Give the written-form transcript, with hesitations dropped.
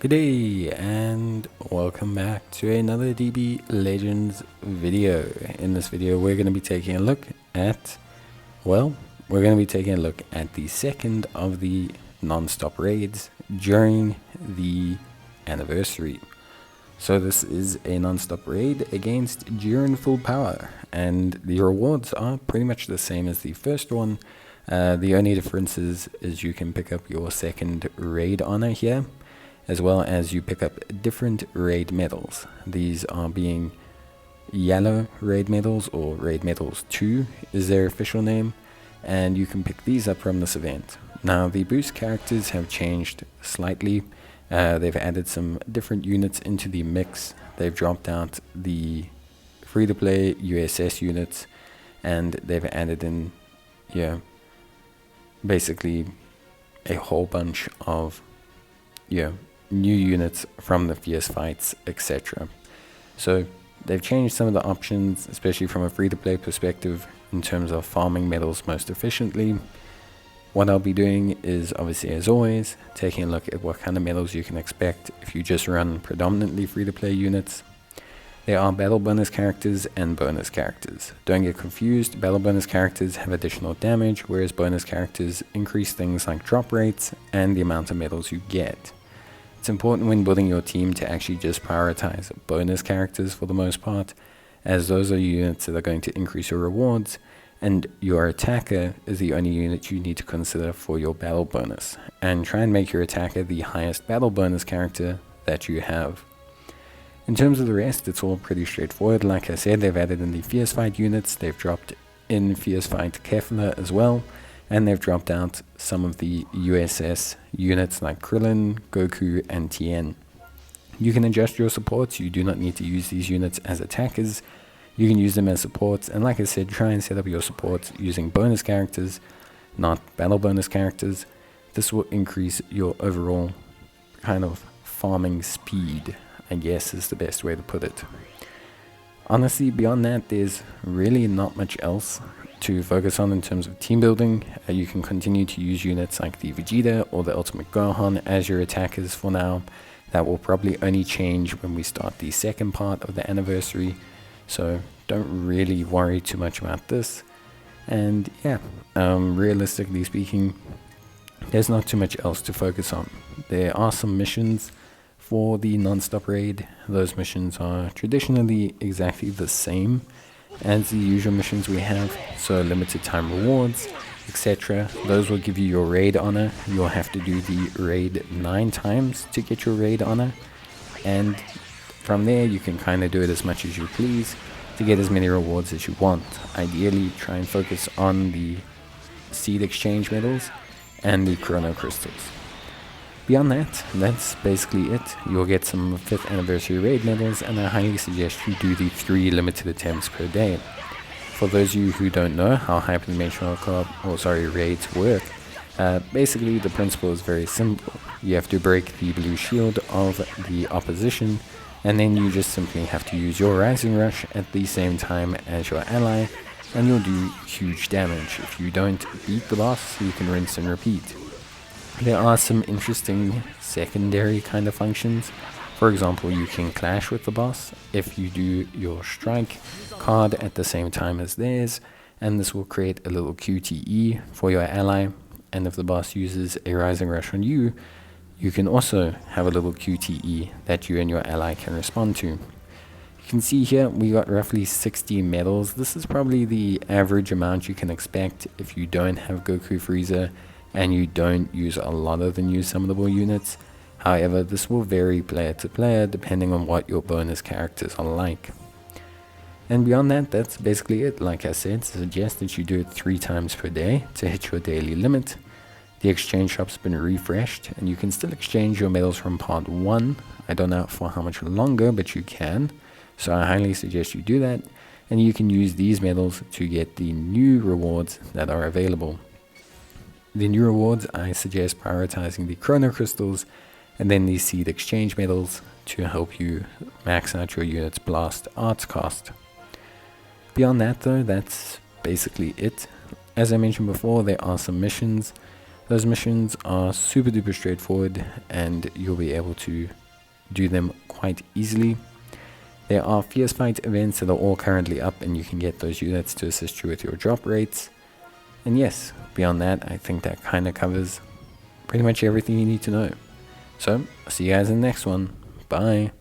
Good day and welcome back to another DB Legends video. In this video we're going to be taking a look at, the second of the non-stop raids during the anniversary. So this is a non-stop raid against Jiren full power, and the rewards are pretty much the same as the first one. The only difference is you can pick up your second raid honor here, as well as you pick up different raid medals. These are being yellow raid medals, or raid medals 2 is their official name, and you can pick these up from this event. Now the boost characters have changed slightly. They've added some different units into the mix. They've dropped out the free-to-play USS units, and they've added in, basically a whole bunch of new units from the fierce fights, etc. So they've changed some of the options, especially from a free-to-play perspective, in terms of farming medals most efficiently. What I'll be doing is, obviously as always, taking a look at what kind of medals you can expect if you just run predominantly free-to-play units. There are battle bonus characters and bonus characters. Don't get confused, battle bonus characters have additional damage, whereas bonus characters increase things like drop rates and the amount of medals you get. It's important when building your team to actually just prioritize bonus characters for the most part, as those are units that are going to increase your rewards, and your attacker is the only unit you need to consider for your battle bonus. And try and make your attacker the highest battle bonus character that you have. In terms of the rest, it's all pretty straightforward. Like I said, they've added in the fierce fight units, they've dropped in fierce fight Kefla as well, and they've dropped out some of the USS units like Krillin, Goku, and Tien. You can adjust your supports. You do not need to use these units as attackers. You can use them as supports, and like I said, try and set up your supports using bonus characters, not battle bonus characters. This will increase your overall kind of farming speed, I guess is the best way to put it. Honestly, beyond that, there's really not much else to focus on in terms of team building. You can continue to use units like the Vegeta or the Ultimate Gohan as your attackers for now. That will probably only change when we start the second part of the anniversary, so don't really worry too much about this. And realistically speaking, there's not too much else to focus on. There are some missions for the non-stop raid. Those missions are traditionally exactly the same as the usual missions we have, so limited time rewards, etc. Those will give you your raid honor. You'll have to do the raid 9 times to get your raid honor, and from there you can kind of do it as much as you please to get as many rewards as you want. Ideally, try and focus on the seed exchange medals and the chrono crystals. Beyond that, that's basically it. You'll get some 5th anniversary raid medals, and I highly suggest you do the 3 limited attempts per day. For those of you who don't know how hyperdimensional raids work, basically the principle is very simple. You have to break the blue shield of the opposition, and then you just simply have to use your Rising Rush at the same time as your ally, and you'll do huge damage. If you don't beat the boss, you can rinse and repeat. There are some interesting secondary kind of functions. For example, you can clash with the boss if you do your strike card at the same time as theirs, and this will create a little QTE for your ally. And if the boss uses a Rising Rush on you, you can also have a little QTE that you and your ally can respond to. You can see here we got roughly 60 medals. This is probably the average amount you can expect if you don't have Goku Frieza and you don't use a lot of the new summonable units. However, this will vary player to player depending on what your bonus characters are like. And beyond that, that's basically it. Like I said, suggest that you do it 3 times per day to hit your daily limit. The exchange shop's been refreshed, and you can still exchange your medals from part 1. I don't know for how much longer, but you can. So I highly suggest you do that, and you can use these medals to get the new rewards that are available. The new rewards, I suggest prioritizing the chrono crystals and then the seed exchange medals to help you max out your unit's blast arts cost. Beyond that though, that's basically it. As I mentioned before, there are some missions. Those missions are super duper straightforward and you'll be able to do them quite easily. There are fierce fight events that are all currently up and you can get those units to assist you with your drop rates. And yes, beyond that, I think that kind of covers pretty much everything you need to know. So, I'll see you guys in the next one. Bye.